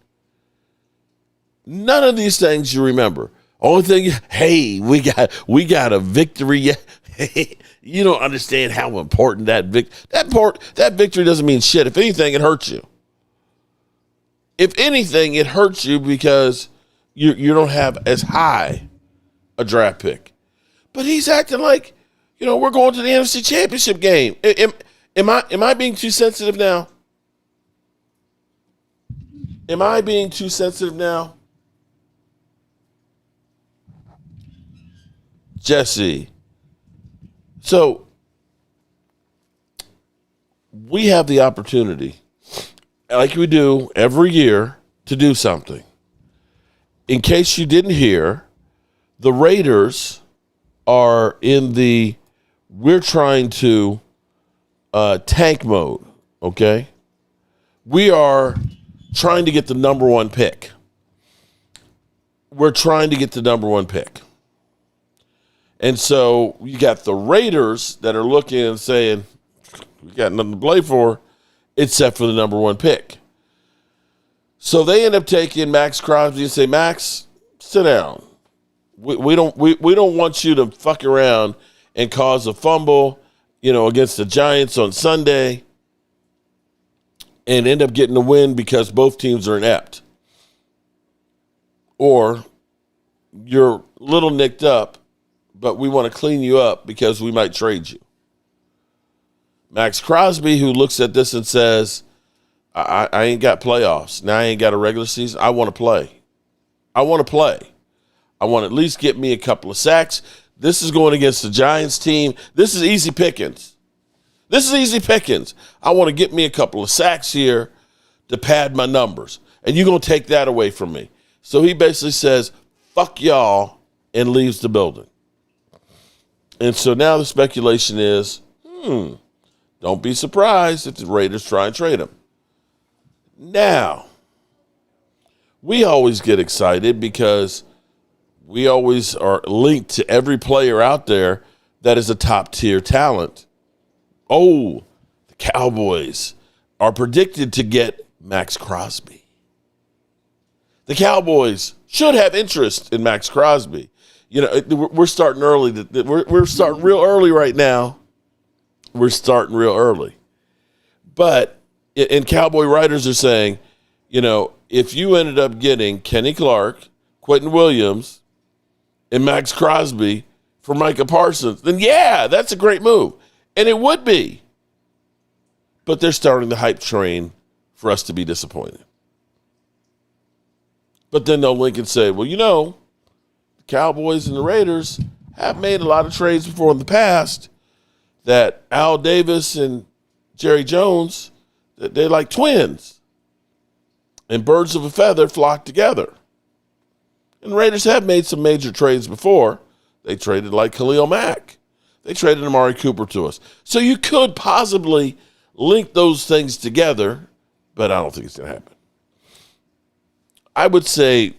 None of these things you remember. Only thing, hey, we got a victory. You don't understand how important that victory doesn't mean shit. If anything, it hurts you. If anything, it hurts you because you don't have as high a draft pick. But he's acting like, we're going to the NFC Championship game. Am I being too sensitive now? Am I being too sensitive now? Jesse. So we have the opportunity, like we do every year, to do something. In case you didn't hear, the Raiders are in we're trying to tank mode, okay? We are trying to get the number one pick. We're trying to get the number one pick. And so you got the Raiders that are looking and saying, we got nothing to play for except for the number one pick. So they end up taking Max Crosby and say, Max, sit down. We don't want you to fuck around and cause a fumble, against the Giants on Sunday and end up getting the win because both teams are inept. Or you're a little nicked up, but we want to clean you up because we might trade you. Max Crosby, who looks at this and says, I ain't got playoffs. Now I ain't got a regular season. I want to play. I want to play. I want to at least get me a couple of sacks. This is going against the Giants team. This is easy pickings. I want to get me a couple of sacks here to pad my numbers. And you're going to take that away from me. So he basically says, fuck y'all, and leaves the building. And so now the speculation is, don't be surprised if the Raiders try and trade him. Now, we always get excited because we always are linked to every player out there that is a top-tier talent. Oh, the Cowboys are predicted to get Max Crosby. The Cowboys should have interest in Max Crosby. We're starting early. We're starting real early right now. But and Cowboy writers are saying, if you ended up getting Kenny Clark, Quentin Williams, and Max Crosby for Micah Parsons, then yeah, that's a great move. And it would be. But they're starting the hype train for us to be disappointed. But then they'll link and say, well, the Cowboys and the Raiders have made a lot of trades before in the past that Al Davis and Jerry Jones, they're like twins. And birds of a feather flock together. And the Raiders have made some major trades before. They traded like Khalil Mack. They traded Amari Cooper to us. So you could possibly link those things together, but I don't think it's going to happen. I would say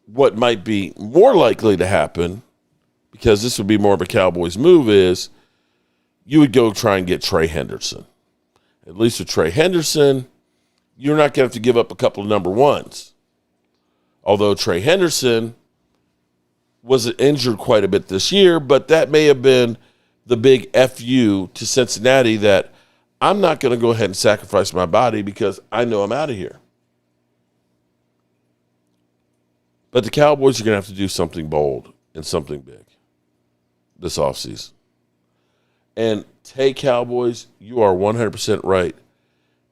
what might be more likely to happen, because this would be more of a Cowboys move, is you would go try and get Trey Henderson. At least with Trey Henderson, you're not going to have to give up a couple of number ones. Although Trey Henderson was injured quite a bit this year, but that may have been the big FU to Cincinnati that I'm not going to go ahead and sacrifice my body because I know I'm out of here. But the Cowboys are going to have to do something bold and something big this offseason. And hey, Cowboys, you are 100% right.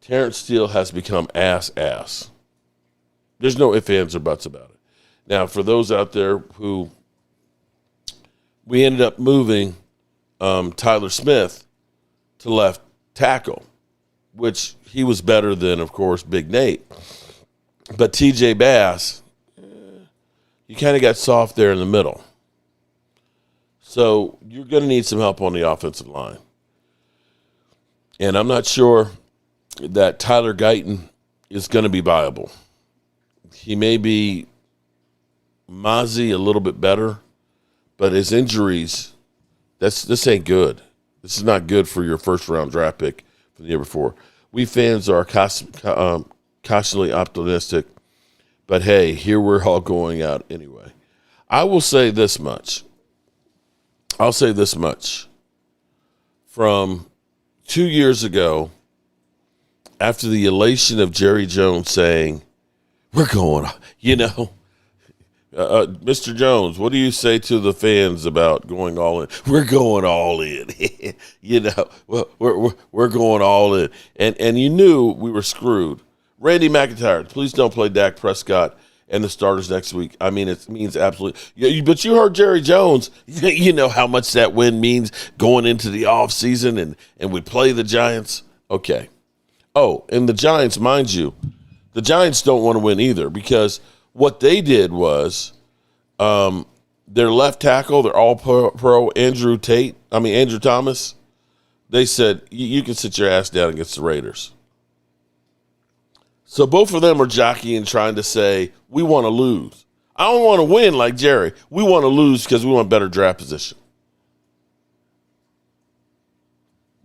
Terrence Steele has become ass. There's no ifs, ands, or buts about it. Now, for those out there who we ended up moving Tyler Smith to left tackle, which he was better than, of course, Big Nate. But TJ Bass, you kind of got soft there in the middle. So you're going to need some help on the offensive line. And I'm not sure that Tyler Guyton is going to be viable. He may be Mozzie a little bit better, but his injuries, this ain't good. This is not good for your first-round draft pick from the year before. We fans are cautiously optimistic. But, hey, here we're all going out anyway. I will say this much. From 2 years ago, after the elation of Jerry Jones saying, we're going, Mr. Jones, what do you say to the fans about going all in? We're going all in. We're going all in. And you knew we were screwed. Randy McIntyre, please don't play Dak Prescott and the starters next week. I mean, it means absolutely. But you heard Jerry Jones. You know how much that win means going into the offseason and we play the Giants. Okay. Oh, and the Giants, mind you, the Giants don't want to win either because what they did was their left tackle, their all-pro Andrew Thomas, they said, you can sit your ass down against the Raiders. So both of them are jockeying, trying to say, we want to lose. I don't want to win like Jerry. We want to lose because we want better draft position.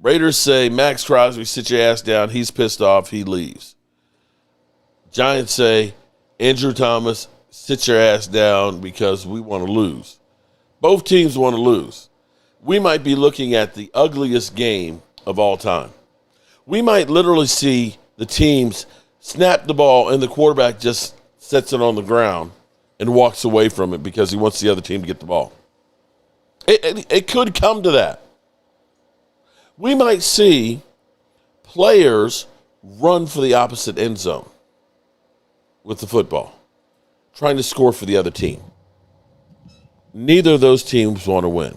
Raiders say, Max Crosby, sit your ass down. He's pissed off. He leaves. Giants say, Andrew Thomas, sit your ass down because we want to lose. Both teams want to lose. We might be looking at the ugliest game of all time. We might literally see the teams snap the ball and the quarterback just sets it on the ground and walks away from it because he wants the other team to get the ball. It could come to that. We might see players run for the opposite end zone with the football, trying to score for the other team. Neither of those teams want to win.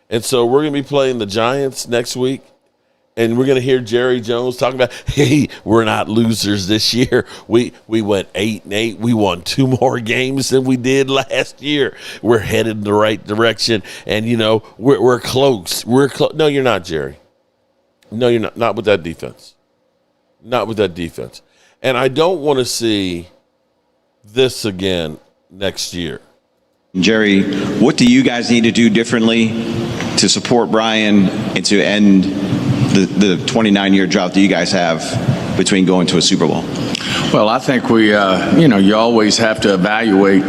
And so we're going to be playing the Giants next week, and we're going to hear Jerry Jones talking about, hey, we're not losers this year. We went 8-8. We won 2 more games than we did last year. We're headed in the right direction, and, we're close. No, you're not, Jerry. No, you're not. Not with that defense. Not with that defense. And I don't want to see this again next year. Jerry, what do you guys need to do differently to support Brian and to end the 29-year drought that you guys have between going to a Super Bowl? Well, I think we, you always have to evaluate,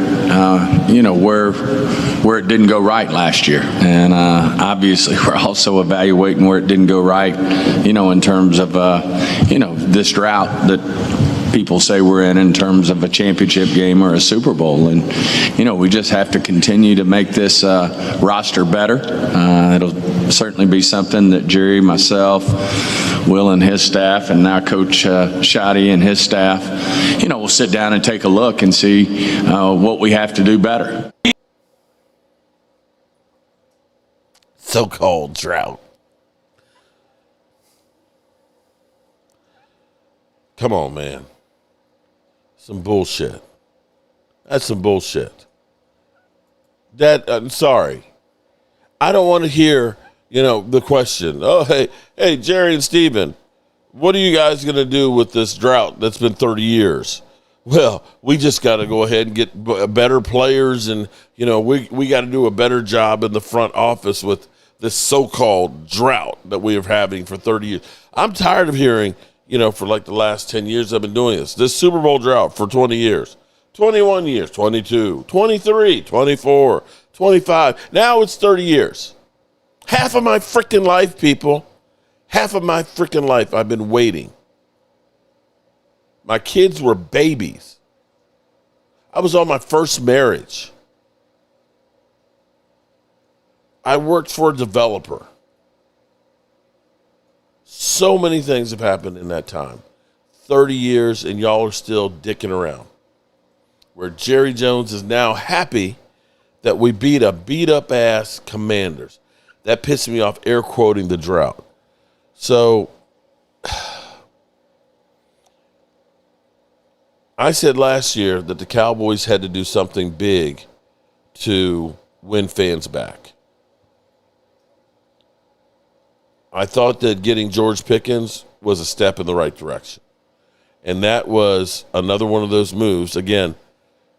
where it didn't go right last year. And obviously we're also evaluating where it didn't go right, in terms of, this drought that people say we're in terms of a championship game or a Super Bowl. And, we just have to continue to make this roster better. It'll certainly be something that Jerry, myself, Will and his staff, and now Coach Shoddy and his staff, we'll sit down and take a look and see what we have to do better. So-called drought. Come on, man. Some bullshit. That's some bullshit. I'm sorry. I don't want to hear, the question. Oh, hey, Jerry and Steven, what are you guys going to do with this drought that's been 30 years? Well, we just got to go ahead and get better players, and, we got to do a better job in the front office with this so-called drought that we are having for 30 years. I'm tired of hearing, for like the last 10 years I've been doing this Super Bowl drought for 20 years, 21 years, 22, 23, 24, 25. Now it's 30 years. Half of my freaking life, people, half of my freaking life I've been waiting. My kids were babies. I was on my first marriage. I worked for a developer. So many things have happened in that time. 30 years, and y'all are still dicking around. Where Jerry Jones is now happy that we beat a beat-up-ass Commanders. That pissed me off, air quoting the drought. So, I said last year that the Cowboys had to do something big to win fans back. I thought that getting George Pickens was a step in the right direction. And that was another one of those moves. Again,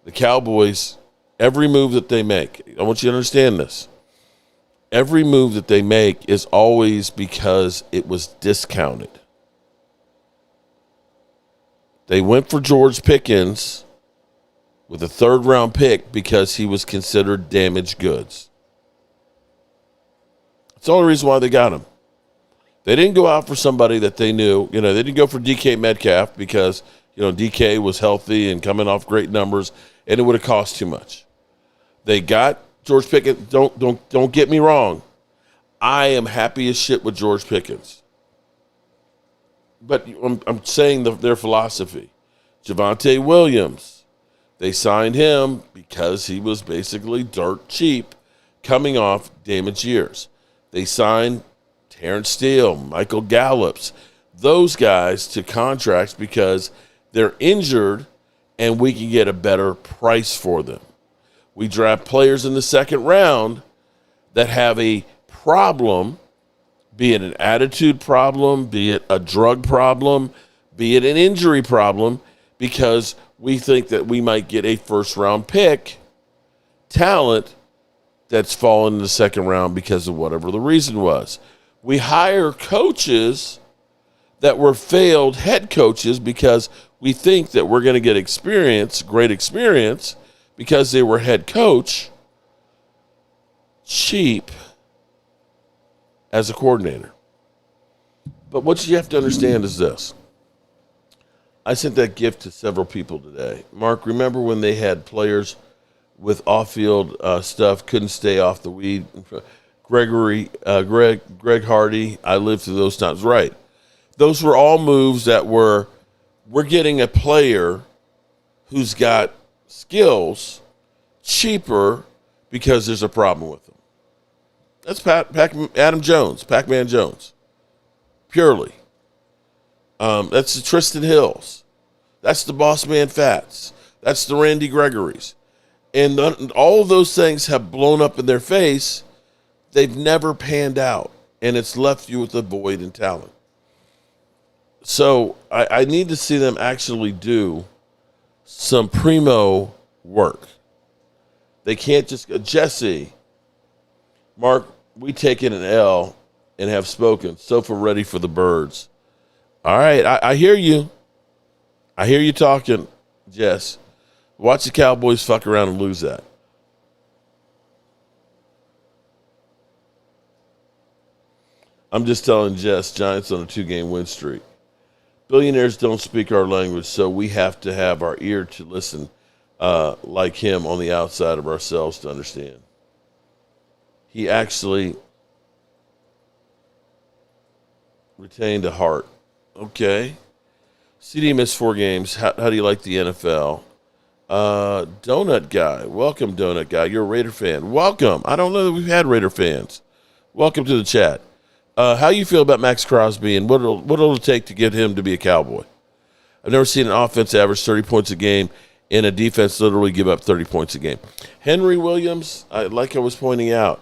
the Cowboys, every move that they make, I want you to understand this. Every move that they make is always because it was discounted. They went for George Pickens with a third-round pick because he was considered damaged goods. That's the only reason why they got him. They didn't go out for somebody that they knew. They didn't go for DK Metcalf because, DK was healthy and coming off great numbers, and it would have cost too much. They got George Pickens. Don't get me wrong. I am happy as shit with George Pickens. But I'm saying their philosophy. Javonte Williams, they signed him because he was basically dirt cheap coming off damaged years. They signed Terrence Steele, Michael Gallups, those guys to contracts because they're injured and we can get a better price for them. We draft players in the second round that have a problem, be it an attitude problem, be it a drug problem, be it an injury problem, because we think that we might get a first-round pick talent that's fallen in the second round because of whatever the reason was. We hire coaches that were failed head coaches because we think that we're going to get experience, great experience, because they were head coach, cheap as a coordinator. But what you have to understand is this. I sent that gift to several people today. Mark, remember when they had players with off-field stuff, couldn't stay off the weed? Greg Hardy, I lived through those times. Right. Those were all moves that we're getting a player who's got skills cheaper because there's a problem with them. That's Adam Jones, Pac-Man Jones, purely. That's the Tristan Hills. That's the Boss Man Fats. That's the Randy Gregory's. And all of those things have blown up in their face. They've never panned out, and it's left you with a void in talent. So I need to see them actually do some primo work. They can't just go, Jesse, Mark, we take in an L and have spoken. Sofa ready for the birds. All right, I hear you. I hear you talking, Jess. Watch the Cowboys fuck around and lose that. I'm just telling Jess, Giants on a 2-game win streak. Billionaires don't speak our language, so we have to have our ear to listen like him on the outside of ourselves to understand. He actually retained a heart. Okay. CD missed 4 games. How do you like the NFL? Donut Guy. Welcome, Donut Guy. You're a Raider fan. Welcome. I don't know that we've had Raider fans. Welcome to the chat. How you feel about Max Crosby and what it'll take to get him to be a Cowboy? I've never seen an offense average 30 points a game and a defense literally give up 30 points a game. Henry Williams, like I was pointing out,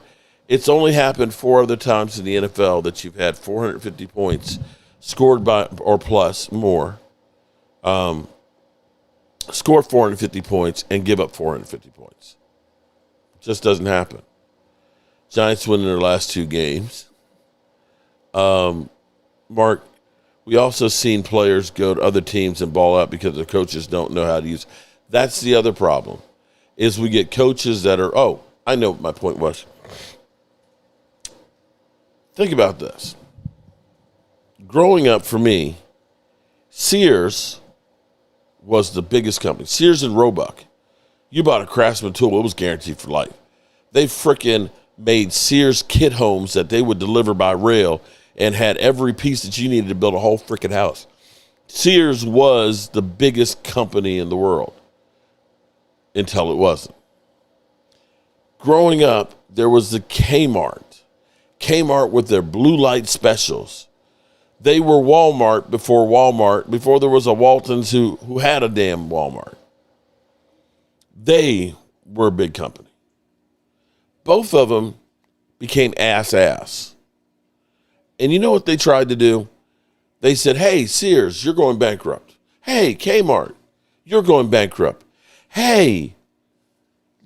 it's only happened 4 other times in the NFL that you've had 450 points scored by or plus more, score 450 points and give up 450 points. Just doesn't happen. Giants win in their last 2 games. Mark, we also seen players go to other teams and ball out because the coaches don't know how to use. That's the other problem, is we get coaches that are, I know what my point was. Think about this. Growing up for me, Sears was the biggest company. Sears and Roebuck. You bought a Craftsman tool, it was guaranteed for life. They frickin' made Sears kit homes that they would deliver by rail and had every piece that you needed to build a whole frickin' house. Sears was the biggest company in the world until it wasn't. Growing up, there was the Kmart. Kmart with their blue light specials. They were Walmart, before there was a Waltons who had a damn Walmart. They were a big company. Both of them became ass. And you know what they tried to do? They said, hey, Sears, you're going bankrupt. Hey, Kmart, you're going bankrupt. Hey,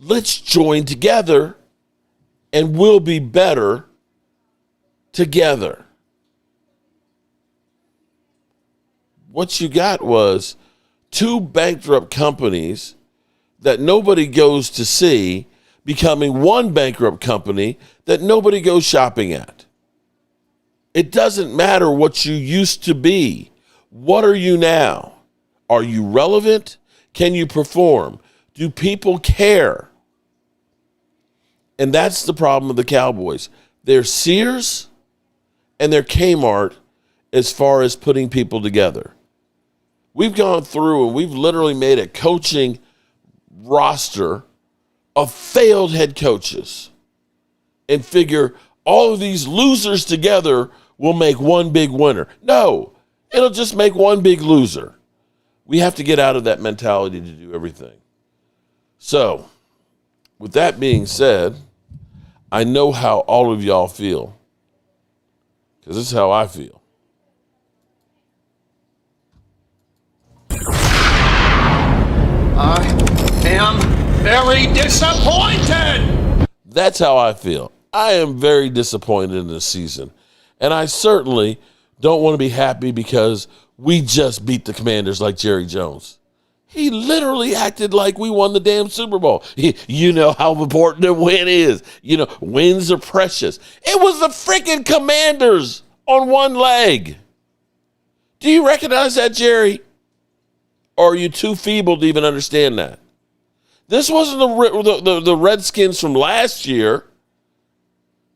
let's join together and we'll be better together. What you got was 2 bankrupt companies that nobody goes to see becoming 1 bankrupt company that nobody goes shopping at. It doesn't matter what you used to be. What are you now? Are you relevant? Can you perform? Do people care? And that's the problem with the Cowboys. They're Sears and they're Kmart as far as putting people together. We've gone through and we've literally made a coaching roster of failed head coaches and figure all of these losers together will make one big winner. No, it'll just make one big loser. We have to get out of that mentality to do everything. So, with that being said, I know how all of y'all feel, because this is how I feel. I am very disappointed. That's how I feel. I am very disappointed in this season. And I certainly don't want to be happy because we just beat the Commanders like Jerry Jones. He literally acted like we won the damn Super Bowl. You know how important a win is. You know, wins are precious. It was the freaking Commanders on one leg. Do you recognize that, Jerry? Or are you too feeble to even understand that? This wasn't the Redskins from last year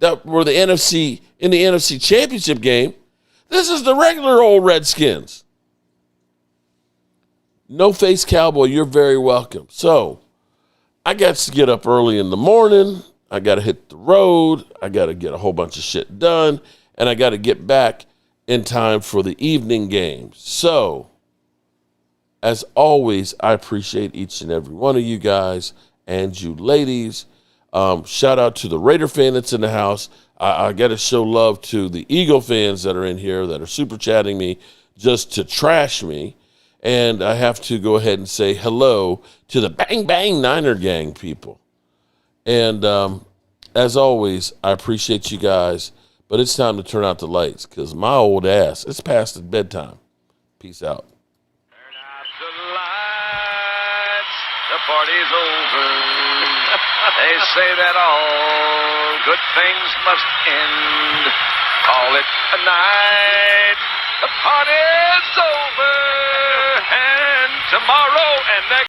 that were in the NFC Championship game. This is the regular old Redskins. No face Cowboy, you're very welcome. So I got to get up early in the morning. I got to hit the road. I got to get a whole bunch of shit done. And I got to get back in time for the evening game. So, as always, I appreciate each and every one of you guys and you ladies. Shout out to the Raider fan that's in the house. I got to show love to the Eagle fans that are in here that are super chatting me just to trash me. And I have to go ahead and say hello to the Bang Bang Niner Gang people. And as always, I appreciate you guys. But it's time to turn out the lights because my old ass, it's past the bedtime. Peace out. The party's over. They say that all good things must end. Call it a night. The party's over. And tomorrow and next